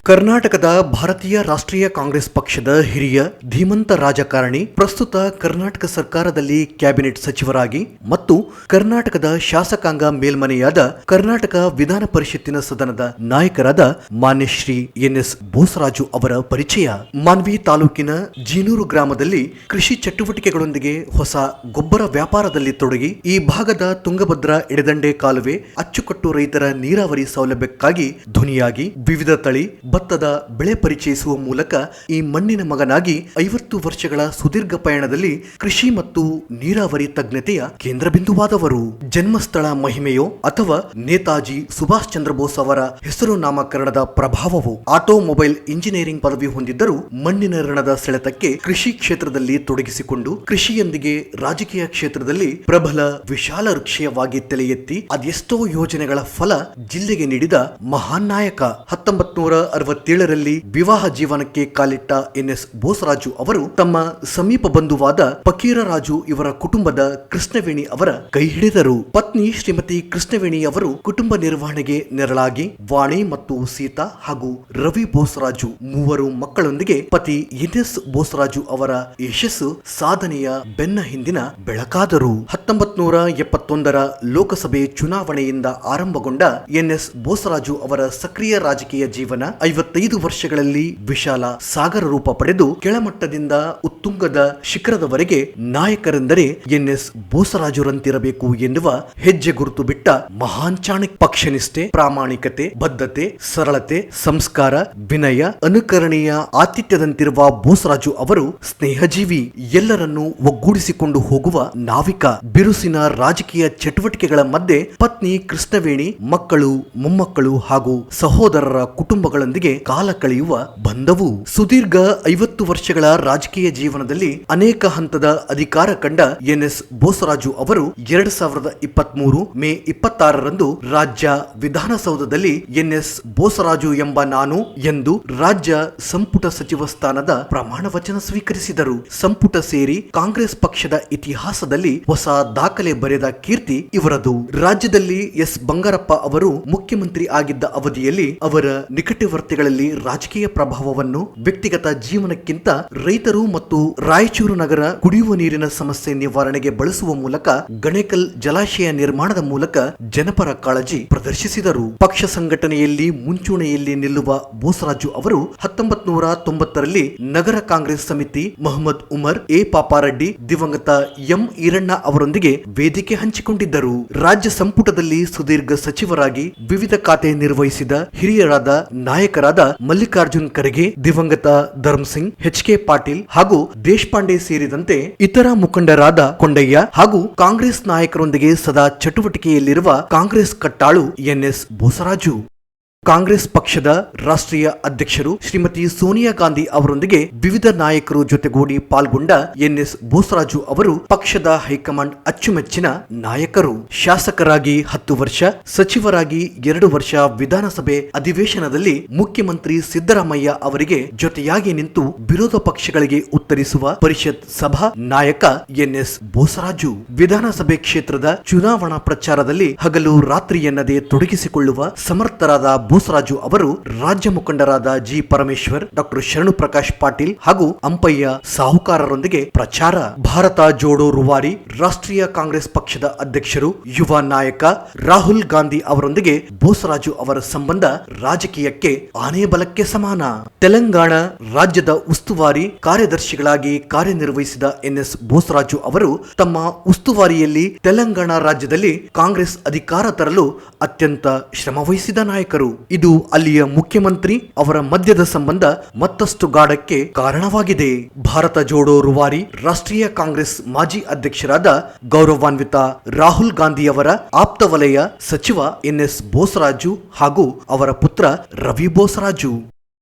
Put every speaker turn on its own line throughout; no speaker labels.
ಕರ್ನಾಟಕದ ಭಾರತೀಯ ರಾಷ್ಟ್ರೀಯ ಕಾಂಗ್ರೆಸ್ ಪಕ್ಷದ ಹಿರಿಯ ಧೀಮಂತ ರಾಜಕಾರಣಿ, ಪ್ರಸ್ತುತ ಕರ್ನಾಟಕ ಸರ್ಕಾರದಲ್ಲಿ ಕ್ಯಾಬಿನೆಟ್ ಸಚಿವರಾಗಿ ಮತ್ತು ಕರ್ನಾಟಕದ ಶಾಸಕಾಂಗ ಮೇಲ್ಮನೆಯಾದ ಕರ್ನಾಟಕ ವಿಧಾನ ಪರಿಷತ್ತಿನ ಸದನದ ನಾಯಕರಾದ ಮಾನ್ಯ ಶ್ರೀ ಎನ್.ಎಸ್. ಬೋಸರಾಜು ಅವರ ಪರಿಚಯ. ಮಾನ್ವಿ ತಾಲೂಕಿನ ಜೀನೂರು ಗ್ರಾಮದಲ್ಲಿ ಕೃಷಿ ಚಟುವಟಿಕೆಗಳೊಂದಿಗೆ ಹೊಸ ಗೊಬ್ಬರ ವ್ಯಾಪಾರದಲ್ಲಿ ತೊಡಗಿ ಈ ಭಾಗದ ತುಂಗಭದ್ರಾ ಎಡದಂಡೆ ಕಾಲುವೆ ಅಚ್ಚುಕಟ್ಟು ರೈತರ ನೀರಾವರಿ ಸೌಲಭ್ಯಕ್ಕಾಗಿ ಧ್ವನಿಯಾಗಿ ವಿವಿಧ ತಳಿ ಭತ್ತದ ಬೆಳೆ ಪರಿಚಯಿಸುವ ಮೂಲಕ ಈ ಮಣ್ಣಿನ ಮಗನಾಗಿ 50 ವರ್ಷಗಳ ಸುದೀರ್ಘ ಪಯಣದಲ್ಲಿ ಕೃಷಿ ಮತ್ತು ನೀರಾವರಿ ತಜ್ಞತೆಯ ಕೇಂದ್ರ ಬಿಂದುವಾದವರು. ಜನ್ಮಸ್ಥಳ ಮಹಿಮೆಯೋ ಅಥವಾ ನೇತಾಜಿ ಸುಭಾಷ್ ಚಂದ್ರ ಬೋಸ್ ಅವರ ಹೆಸರು ನಾಮಕರಣದ ಪ್ರಭಾವವೋ, ಆಟೋಮೊಬೈಲ್ ಇಂಜಿನಿಯರಿಂಗ್ ಪದವಿ ಹೊಂದಿದ್ದರೂ ಮಣ್ಣಿನ ಋಣದ ಸೆಳೆತಕ್ಕೆ ಕೃಷಿ ಕ್ಷೇತ್ರದಲ್ಲಿ ತೊಡಗಿಸಿಕೊಂಡು ಕೃಷಿಯೊಂದಿಗೆ ರಾಜಕೀಯ ಕ್ಷೇತ್ರದಲ್ಲಿ ಪ್ರಬಲ ವಿಶಾಲ ವೃಕ್ಷಯವಾಗಿ ತಲೆ ಎತ್ತಿ ಅದೆಷ್ಟೋ ಯೋಜನೆಗಳ ಫಲ ಜಿಲ್ಲೆಗೆ ನೀಡಿದ ಮಹಾನ್ ನಾಯಕ. 1967ರಲ್ಲಿ ವಿವಾಹ ಜೀವನಕ್ಕೆ ಕಾಲಿಟ್ಟ ಎನ್.ಎಸ್. ಬೋಸರಾಜು ಅವರು ತಮ್ಮ ಸಮೀಪ ಬಂಧುವಾದ ಫಕೀರರಾಜು ಇವರ ಕುಟುಂಬದ ಕೃಷ್ಣವೇಣಿ ಅವರ ಕೈ ಹಿಡಿದರು. ಪತ್ನಿ ಶ್ರೀಮತಿ ಕೃಷ್ಣವೇಣಿ ಅವರು ಕುಟುಂಬ ನಿರ್ವಹಣೆಗೆ ನೆರಳಾಗಿ ವಾಣಿ ಮತ್ತು ಸೀತಾ ಹಾಗೂ ರವಿ ಬೋಸರಾಜು ಮೂವರು ಮಕ್ಕಳೊಂದಿಗೆ ಪತಿ ಎನ್.ಎಸ್. ಬೋಸರಾಜು ಅವರ ಯಶಸ್ಸು ಸಾಧನೆಯ ಬೆನ್ನ ಹಿಂದಿನ ಬೆಳಕಾದರು. 1971ರ ಲೋಕಸಭೆ ಚುನಾವಣೆಯಿಂದ ಆರಂಭಗೊಂಡ ಎನ್.ಎಸ್. ಬೋಸರಾಜು ಅವರ ಸಕ್ರಿಯ ರಾಜಕೀಯ ಜೀವನ 55 ವರ್ಷಗಳಲ್ಲಿ ವಿಶಾಲ ಸಾಗರ ರೂಪ ಪಡೆದು ಕೆಳಮಟ್ಟದಿಂದ ಉತ್ತುಂಗದ ಶಿಖರದವರೆಗೆ ನಾಯಕರೆಂದರೆ ಎನ್.ಎಸ್. ಬೋಸರಾಜುರಂತಿರಬೇಕು ಎನ್ನುವ ಹೆಜ್ಜೆ ಗುರುತು ಬಿಟ್ಟ ಮಹಾನ್ ಚಾಣಕ್ಯ. ಪಕ್ಷನಿಷ್ಠೆ, ಪ್ರಾಮಾಣಿಕತೆ, ಬದ್ಧತೆ, ಸರಳತೆ, ಸಂಸ್ಕಾರ, ವಿನಯ, ಅನುಕರಣೀಯ ಆತಿಥ್ಯದಂತಿರುವ ಬೋಸರಾಜು ಅವರು ಸ್ನೇಹಜೀವಿ, ಎಲ್ಲರನ್ನೂ ಒಗ್ಗೂಡಿಸಿಕೊಂಡು ಹೋಗುವ ನಾವಿಕ. ಬಿರುಸಿನ ರಾಜಕೀಯ ಚಟುವಟಿಕೆಗಳ ಮಧ್ಯೆ ಪತ್ನಿ ಕೃಷ್ಣವೇಣಿ, ಮಕ್ಕಳು, ಮೊಮ್ಮಕ್ಕಳು ಹಾಗೂ ಸಹೋದರರ ಕುಟುಂಬಗಳೊಂದಿಗೆ ಕಾಲ ಕಳೆಯುವ ಬಂಧವು. ಸುದೀರ್ಘ 50 ವರ್ಷಗಳ ರಾಜಕೀಯ ಜೀವನದಲ್ಲಿ ಅನೇಕ ಹಂತದ ಅಧಿಕಾರ ಕಂಡ ಎನ್.ಎಸ್. ಬೋಸರಾಜು ಅವರು 2023 ಮೇ 26ರಂದು ರಾಜ್ಯ ವಿಧಾನಸೌಧದಲ್ಲಿ ಎನ್.ಎಸ್. ಬೋಸರಾಜು ಎಂಬ ನಾನು ಎಂದು ರಾಜ್ಯ ಸಂಪುಟ ಸಚಿವ ಸ್ಥಾನದ ಪ್ರಮಾಣ ವಚನ ಸ್ವೀಕರಿಸಿದರು. ಸಂಪುಟ ಸೇರಿ ಕಾಂಗ್ರೆಸ್ ಪಕ್ಷದ ಇತಿಹಾಸದಲ್ಲಿ ಹೊಸ ದಾಖಲೆ ಬರೆದ ಕೀರ್ತಿ ಇವರದು. ರಾಜ್ಯದಲ್ಲಿ ಎಸ್. ಬಂಗಾರಪ್ಪ ಅವರು ಮುಖ್ಯಮಂತ್ರಿ ಆಗಿದ್ದ ಅವಧಿಯಲ್ಲಿ ಅವರ ನಿಕಟವರ್ತಿಗಳಲ್ಲಿ ರಾಜಕೀಯ ಪ್ರಭಾವವನ್ನು ವ್ಯಕ್ತಿಗತ ಜೀವನಕ್ಕಿಂತ ರೈತರು ಮತ್ತು ರಾಯಚೂರು ನಗರ ಕುಡಿಯುವ ನೀರಿನ ಸಮಸ್ಯೆ ನಿವಾರಣೆಗೆ ಬಳಸುವ ಮೂಲಕ ಗಣೇಕಲ್ ಜಲಾಶಯ ನಿರ್ಮಾಣದ ಮೂಲಕ ಜನಪರ ಕಾಳಜಿ ಪ್ರದರ್ಶಿಸಿದರು. ಪಕ್ಷ ಸಂಘಟನೆಯಲ್ಲಿ ಮುಂಚೂಣಿಯಲ್ಲಿ ನಿಲ್ಲುವ ಬೋಸರಾಜು ಅವರು 1990ರಲ್ಲಿ ನಗರ ಕಾಂಗ್ರೆಸ್ ಸಮಿತಿ ಮಹಮ್ಮದ್ ಉಮರ್, ಎ ಪಾಪಾರೆಡ್ಡಿ, ದಿವಂಗತ ಎಂ ಈರಣ್ಣ ಅವರೊಂದಿಗೆ ವೇದಿಕೆ ಹಂಚಿಕೊಂಡಿದ್ದರು. ರಾಜ್ಯ ಸಂಪುಟದಲ್ಲಿ ಸುದೀರ್ಘ ಸಚಿವರಾಗಿ ವಿವಿಧ ಖಾತೆ ನಿರ್ವಹಿಸಿದ ಹಿರಿಯರಾದ ನಾಯಕರಾದ ಮಲ್ಲಿಕಾರ್ಜುನ್ ಖರ್ಗೆ, ದಿವಂಗತ ಧರ್ಮಸಿಂಗ್, ಎಚ್.ಕೆ. ಪಾಟೀಲ್ ಹಾಗೂ ದೇಶಪಾಂಡೆ ಸೇರಿದಂತೆ ಇತರ ಮುಖಂಡರಾದ ಕೊಂಡಯ್ಯ ಹಾಗೂ ಕಾಂಗ್ರೆಸ್ ನಾಯಕರೊಂದಿಗೆ ಸದಾ ಚಟುವಟಿಕೆಯಲ್ಲಿರುವ ಕಾಂಗ್ರೆಸ್ ಕಟ್ಟಾಳು ಎನ್.ಎಸ್. ಬೋಸರಾಜು. ಕಾಂಗ್ರೆಸ್ ಪಕ್ಷದ ರಾಷ್ಟ್ರೀಯ ಅಧ್ಯಕ್ಷರು ಶ್ರೀಮತಿ ಸೋನಿಯಾ ಗಾಂಧಿ ಅವರೊಂದಿಗೆ ವಿವಿಧ ನಾಯಕರು ಜೊತೆಗೂಡಿ ಪಾಲ್ಗೊಂಡ ಎನ್.ಎಸ್. ಬೋಸರಾಜು ಅವರು ಪಕ್ಷದ ಹೈಕಮಾಂಡ್ ಅಚ್ಚುಮೆಚ್ಚಿನ ನಾಯಕರು. ಶಾಸಕರಾಗಿ 10 ವರ್ಷ, ಸಚಿವರಾಗಿ 2 ವರ್ಷ, ವಿಧಾನಸಭೆ ಅಧಿವೇಶನದಲ್ಲಿ ಮುಖ್ಯಮಂತ್ರಿ ಸಿದ್ದರಾಮಯ್ಯ ಅವರಿಗೆ ಜೊತೆಯಾಗಿ ನಿಂತು ವಿರೋಧ ಪಕ್ಷಗಳಿಗೆ ಉತ್ತರಿಸುವ ಪರಿಷತ್ ಸಭಾ ನಾಯಕ ಎನ್.ಎಸ್. ಬೋಸರಾಜು. ವಿಧಾನಸಭೆ ಕ್ಷೇತ್ರದ ಚುನಾವಣಾ ಪ್ರಚಾರದಲ್ಲಿ ಹಗಲು ರಾತ್ರಿ ಎನ್ನದೆ ತೊಡಗಿಸಿಕೊಳ್ಳುವ ಸಮರ್ಥರಾದ ಬೋಸರಾಜು ಅವರು ರಾಜ್ಯ ಮುಖಂಡರಾದ ಜಿ. ಪರಮೇಶ್ವರ್, ಡಾಕ್ಟರ್ ಶರಣು ಪ್ರಕಾಶ್ ಪಾಟೀಲ್ ಹಾಗೂ ಅಂಪಯ್ಯ ಸಾಹುಕಾರರೊಂದಿಗೆ ಪ್ರಚಾರ. ಭಾರತ ಜೋಡೋ ರೂವಾರಿ ರಾಷ್ಟ್ರೀಯ ಕಾಂಗ್ರೆಸ್ ಪಕ್ಷದ ಅಧ್ಯಕ್ಷರು, ಯುವ ನಾಯಕ ರಾಹುಲ್ ಗಾಂಧಿ ಅವರೊಂದಿಗೆ ಬೋಸರಾಜು ಅವರ ಸಂಬಂಧ ರಾಜಕೀಯಕ್ಕೆ ಆನೆ ಬಲಕ್ಕೆ ಸಮಾನ. ತೆಲಂಗಾಣ ರಾಜ್ಯದ ಉಸ್ತುವಾರಿ ಕಾರ್ಯದರ್ಶಿಗಳಾಗಿ ಕಾರ್ಯನಿರ್ವಹಿಸಿದ ಎನ್.ಎಸ್. ಬೋಸರಾಜು ಅವರು ತಮ್ಮ ಉಸ್ತುವಾರಿಯಲ್ಲಿ ತೆಲಂಗಾಣ ರಾಜ್ಯದಲ್ಲಿ ಕಾಂಗ್ರೆಸ್ ಅಧಿಕಾರ ತರಲು ಅತ್ಯಂತ ಶ್ರಮವಹಿಸಿದ ನಾಯಕರು. ಇದು ಅಲ್ಲಿಯ ಮುಖ್ಯಮಂತ್ರಿ ಅವರ ಮಧ್ಯದ ಸಂಬಂಧ ಮತ್ತಷ್ಟು ಗಾಢಕ್ಕೆ ಕಾರಣವಾಗಿದೆ. ಭಾರತ ಜೋಡೋ ರೂವಾರಿ ರಾಷ್ಟ್ರೀಯ ಕಾಂಗ್ರೆಸ್ ಮಾಜಿ ಅಧ್ಯಕ್ಷರಾದ ಗೌರವಾನ್ವಿತ ರಾಹುಲ್ ಗಾಂಧಿಯವರ ಆಪ್ತ ವಲಯ ಸಚಿವ ಎನ್.ಎಸ್. ಬೋಸರಾಜು ಹಾಗೂ ಅವರ ಪುತ್ರ ರವಿ ಬೋಸರಾಜು.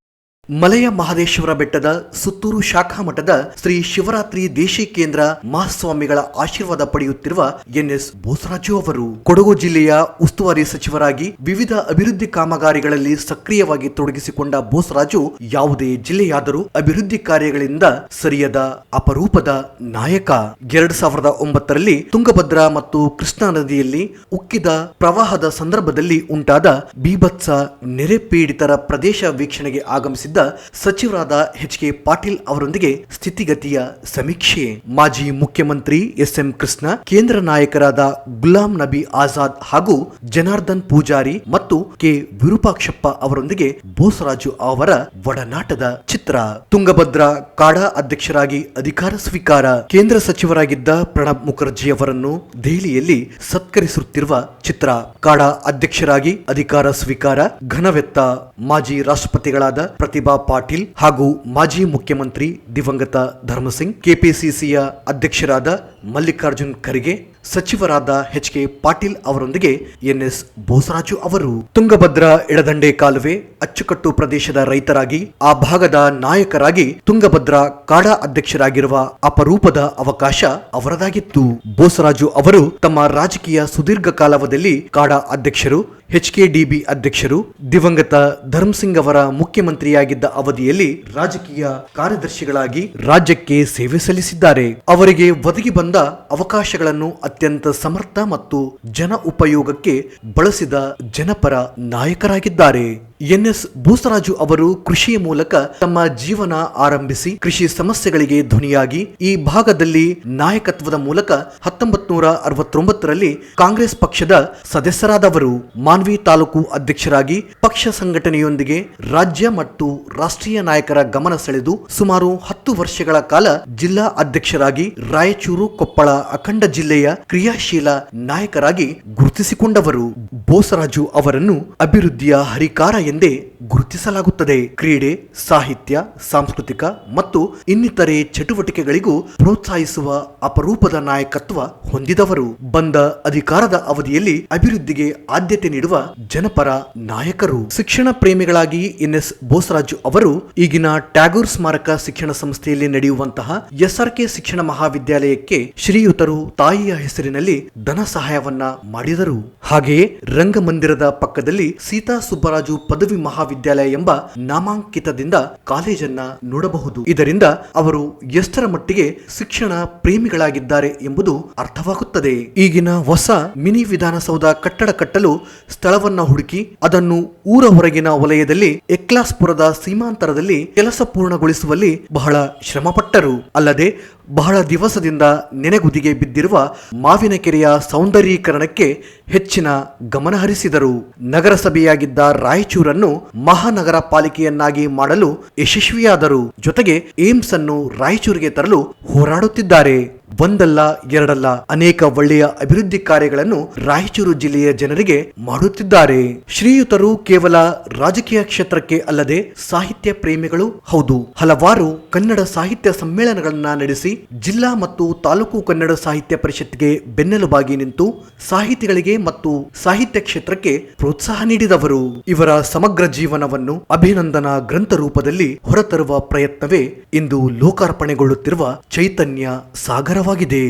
ಮಲೆಯ ಮಹದೇಶ್ವರ ಬೆಟ್ಟದ ಸುತ್ತೂರು ಶಾಖಾ ಮಠದ ಶ್ರೀ ಶಿವರಾತ್ರಿ ದೇಶಿ ಕೇಂದ್ರ ಮಹಾಸ್ವಾಮಿಗಳ ಆಶೀರ್ವಾದ ಪಡೆಯುತ್ತಿರುವ ಎನ್ಎಸ್ ಬೋಸರಾಜು ಅವರು ಕೊಡಗು ಜಿಲ್ಲೆಯ ಉಸ್ತುವಾರಿ ಸಚಿವರಾಗಿ ವಿವಿಧ ಅಭಿವೃದ್ಧಿ ಕಾಮಗಾರಿಗಳಲ್ಲಿ ಸಕ್ರಿಯವಾಗಿ ತೊಡಗಿಸಿಕೊಂಡ ಬೋಸರಾಜು ಯಾವುದೇ ಜಿಲ್ಲೆಯಾದರೂ ಅಭಿವೃದ್ಧಿ ಕಾರ್ಯಗಳಿಂದ ಸರಿಯದ ಅಪರೂಪದ ನಾಯಕ. 2009ರಲ್ಲಿ ತುಂಗಭದ್ರಾ ಮತ್ತು ಕೃಷ್ಣಾ ನದಿಯಲ್ಲಿ ಉಕ್ಕಿದ ಪ್ರವಾಹದ ಸಂದರ್ಭದಲ್ಲಿ ಉಂಟಾದ ಬೀಭತ್ಸ ನೆರೆ ಪೀಡಿತರ ಪ್ರದೇಶ ವೀಕ್ಷಣೆಗೆ ಆಗಮಿಸಿದ್ದ ಸಚಿವರಾದ ಎಚ್.ಕೆ. ಪಾಟೀಲ್ ಅವರೊಂದಿಗೆ ಸ್ಥಿತಿಗತಿಯ ಸಮೀಕ್ಷೆ. ಮಾಜಿ ಮುಖ್ಯಮಂತ್ರಿ ಎಸ್.ಎಂ. ಕೃಷ್ಣ, ಕೇಂದ್ರ ನಾಯಕರಾದ ಗುಲಾಂ ನಬಿ ಆಜಾದ್ ಹಾಗೂ ಜನಾರ್ದನ್ ಪೂಜಾರಿ ಮತ್ತು ಕೆ. ವಿರೂಪಾಕ್ಷಪ್ಪ ಅವರೊಂದಿಗೆ ಬೋಸರಾಜು ಅವರ ಒಡನಾಟದ ಚಿತ್ರ. ತುಂಗಭದ್ರಾ ಕಾಡಾ ಅಧ್ಯಕ್ಷರಾಗಿ ಅಧಿಕಾರ ಸ್ವೀಕಾರ. ಕೇಂದ್ರ ಸಚಿವರಾಗಿದ್ದ ಪ್ರಣಬ್ ಮುಖರ್ಜಿ ಅವರನ್ನು ದೆಹಲಿಯಲ್ಲಿ ಸತ್ಕರಿಸುತ್ತಿರುವ ಚಿತ್ರ. ಕಾಡಾ ಅಧ್ಯಕ್ಷರಾಗಿ ಅಧಿಕಾರ ಸ್ವೀಕಾರ. ಘನವೆತ್ತ ಮಾಜಿ ರಾಷ್ಟ್ರಪತಿಗಳಾದ ಪ್ರತಿಭಾ ಪಾಟೀಲ್ ಹಾಗೂ ಮಾಜಿ ಮುಖ್ಯಮಂತ್ರಿ ದಿವಂಗತ ಧರ್ಮಸಿಂಗ್, ಕೆಪಿಸಿಸಿಯ ಅಧ್ಯಕ್ಷರಾದ ಮಲ್ಲಿಕಾರ್ಜುನ್ ಖರ್ಗೆ, ಸಚಿವರಾದ ಎಚ್.ಕೆ. ಪಾಟೀಲ್ ಅವರೊಂದಿಗೆ ಎನ್ಎಸ್ ಬೋಸರಾಜು ಅವರು ತುಂಗಭದ್ರಾ ಎಡದಂಡೆ ಕಾಲುವೆ ಅಚ್ಚುಕಟ್ಟು ಪ್ರದೇಶದ ರೈತರಾಗಿ, ಆ ಭಾಗದ ನಾಯಕರಾಗಿ ತುಂಗಭದ್ರಾ ಕಾಡಾ ಅಧ್ಯಕ್ಷರಾಗಿರುವ ಅಪರೂಪದ ಅವಕಾಶ ಅವರದಾಗಿತ್ತು. ಬೋಸರಾಜು ಅವರು ತಮ್ಮ ರಾಜಕೀಯ ಸುದೀರ್ಘ ಕಾಲಾವಧಿಯಲ್ಲಿ ಕಾಡಾ ಅಧ್ಯಕ್ಷರು, ಎಚ್.ಕೆ.ಡಿ.ಬಿ ಅಧ್ಯಕ್ಷರು, ದಿವಂಗತ ಧರ್ಮಸಿಂಗ್ ಅವರ ಮುಖ್ಯಮಂತ್ರಿಯಾಗಿದ್ದ ಅವಧಿಯಲ್ಲಿ ರಾಜಕೀಯ ಕಾರ್ಯದರ್ಶಿಗಳಾಗಿ ರಾಜ್ಯಕ್ಕೆ ಸೇವೆ ಸಲ್ಲಿಸಿದ್ದಾರೆ. ಅವರಿಗೆ ಒದಗಿ ಬಂದ ಅವಕಾಶಗಳನ್ನು ಅತ್ಯಂತ ಸಮರ್ಥ ಮತ್ತು ಜನ ಉಪಯೋಗಕ್ಕೆ ಬಳಸಿದ ಜನಪರ ನಾಯಕರಾಗಿದ್ದಾರೆ. ಎನ್ಎಸ್ ಬೋಸರಾಜು ಅವರು ಕೃಷಿಯ ಮೂಲಕ ತಮ್ಮ ಜೀವನ ಆರಂಭಿಸಿ ಕೃಷಿ ಸಮಸ್ಯೆಗಳಿಗೆ ಧ್ವನಿಯಾಗಿ ಈ ಭಾಗದಲ್ಲಿ ನಾಯಕತ್ವದ ಮೂಲಕ 1969ರಲ್ಲಿ ಕಾಂಗ್ರೆಸ್ ಪಕ್ಷದ ಸದಸ್ಯರಾದವರು. ಮಾನ್ವಿ ತಾಲೂಕು ಅಧ್ಯಕ್ಷರಾಗಿ ಪಕ್ಷ ಸಂಘಟನೆಯೊಂದಿಗೆ ರಾಜ್ಯ ಮತ್ತು ರಾಷ್ಟ್ರೀಯ ನಾಯಕರ ಗಮನ ಸೆಳೆದು ಸುಮಾರು 10 ವರ್ಷಗಳ ಕಾಲ ಜಿಲ್ಲಾ ಅಧ್ಯಕ್ಷರಾಗಿ ರಾಯಚೂರು, ಕೊಪ್ಪಳ, ಅಖಂಡ ಜಿಲ್ಲೆಯ ಕ್ರಿಯಾಶೀಲ ನಾಯಕರಾಗಿ ಗುರುತಿಸಿಕೊಂಡವರು. ಬೋಸರಾಜು ಅವರನ್ನು ಅಭಿವೃದ್ಧಿಯ ಹರಿಕಾರ ಎಂದೇ ಗುರುತಿಸಲಾಗುತ್ತದೆ. ಕ್ರೀಡೆ, ಸಾಹಿತ್ಯ, ಸಾಂಸ್ಕೃತಿಕ ಮತ್ತು ಇನ್ನಿತರೆ ಚಟುವಟಿಕೆಗಳಿಗೂ ಪ್ರೋತ್ಸಾಹಿಸುವ ಅಪರೂಪದ ನಾಯಕತ್ವ ಹೊಂದಿದವರು. ಬಂದ ಅಧಿಕಾರದ ಅವಧಿಯಲ್ಲಿ ಅಭಿವೃದ್ಧಿಗೆ ಆದ್ಯತೆ ನೀಡುವ ಜನಪರ ನಾಯಕರು. ಶಿಕ್ಷಣ ಪ್ರೇಮಿಗಳಾಗಿ ಎನ್ಎಸ್ ಬೋಸರಾಜು ಅವರು ಈಗಿನ ಟ್ಯಾಗೋರ್ ಸ್ಮಾರಕ ಶಿಕ್ಷಣ ಸಂಸ್ಥೆಯಲ್ಲಿ ನಡೆಯುವಂತಹ ಎಸ್ಆರ್ಕೆ ಶಿಕ್ಷಣ ಮಹಾವಿದ್ಯಾಲಯಕ್ಕೆ ಶ್ರೀಯುತರು ತಾಯಿಯ ಹೆಸರಿನಲ್ಲಿ ಧನ ಸಹಾಯವನ್ನ ಮಾಡಿದರು. ಹಾಗೆಯೇ ರಂಗಮಂದಿರದ ಪಕ್ಕದಲ್ಲಿ ಸೀತಾ ಸುಬ್ಬರಾಜು ಪದವಿ ಮಹಾವಿದ್ಯಾಲಯ ಎಂಬ ನಾಮಾಂಕಿತದಿಂದ ಕಾಲೇಜನ್ನ ನೋಡಬಹುದು. ಇದರಿಂದ ಅವರು ಎಷ್ಟರ ಮಟ್ಟಿಗೆ ಶಿಕ್ಷಣ ಪ್ರೇಮಿಗಳಾಗಿದ್ದಾರೆ ಎಂಬುದು ಅರ್ಥವಾಗುತ್ತದೆ. ಈಗಿನ ಹೊಸ ಮಿನಿ ವಿಧಾನಸೌಧ ಕಟ್ಟಡ ಕಟ್ಟಲು ಸ್ಥಳವನ್ನ ಹುಡುಕಿ ಅದನ್ನು ಊರ ಹೊರಗಿನ ವಲಯದಲ್ಲಿ ಎಕ್ಲಾಸ್ಪುರದ ಸೀಮಾಂತರದಲ್ಲಿ ಕೆಲಸ ಪೂರ್ಣಗೊಳಿಸುವಲ್ಲಿ ಬಹಳ ಶ್ರಮಪಟ್ಟರು. ಅಲ್ಲದೆ ಬಹಳ ದಿವಸದಿಂದ ನೆನೆಗುದಿಗೆ ಬಿದ್ದಿರುವ ಮಾವಿನಕೆರೆಯ ಸೌಂದರ್ಯೀಕರಣಕ್ಕೆ ಹೆಚ್ಚಿನ ಗಮನ ಹರಿಸಿದರು. ನಗರಸಭೆಯಾಗಿದ್ದ ರಾಯಚೂರನ್ನು ಮಹಾನಗರ ಪಾಲಿಕೆಯನ್ನಾಗಿ ಮಾಡಲು ಯಶಸ್ವಿಯಾದರು. ಜೊತೆಗೆ ಏಮ್ಸ್ ಅನ್ನು ರಾಯಚೂರಿಗೆ ತರಲು ಹೋರಾಡುತ್ತಿದ್ದಾರೆ. ಒಂದಲ್ಲ ಎರಡಲ್ಲ ಅನೇಕ ಒಳ್ಳೆಯ ಅಭಿವೃದ್ಧಿ ಕಾರ್ಯಗಳನ್ನು ರಾಯಚೂರು ಜಿಲ್ಲೆಯ ಜನರಿಗೆ ಮಾಡುತ್ತಿದ್ದಾರೆ. ಶ್ರೀಯುತರು ಕೇವಲ ರಾಜಕೀಯ ಕ್ಷೇತ್ರಕ್ಕೆ ಅಲ್ಲದೆ ಸಾಹಿತ್ಯ ಪ್ರೇಮಿಗಳು ಹೌದು. ಹಲವಾರು ಕನ್ನಡ ಸಾಹಿತ್ಯ ಸಮ್ಮೇಳನಗಳನ್ನ ನಡೆಸಿ ಜಿಲ್ಲಾ ಮತ್ತು ತಾಲೂಕು ಕನ್ನಡ ಸಾಹಿತ್ಯ ಪರಿಷತ್ಗೆ ಬೆನ್ನೆಲುಬಾಗಿ ನಿಂತು ಸಾಹಿತಿಗಳಿಗೆ ಮತ್ತು ಸಾಹಿತ್ಯ ಕ್ಷೇತ್ರಕ್ಕೆ ಪ್ರೋತ್ಸಾಹ ನೀಡಿದವರು. ಇವರ ಸಮಗ್ರ ಜೀವನವನ್ನು ಅಭಿನಂದನಾ ಗ್ರಂಥ ರೂಪದಲ್ಲಿ ಹೊರತರುವ ಪ್ರಯತ್ನವೇ ಇಂದು ಲೋಕಾರ್ಪಣೆಗೊಳ್ಳುತ್ತಿರುವ ಚೈತನ್ಯ ಸಾಗರವಾಗಿದೆ.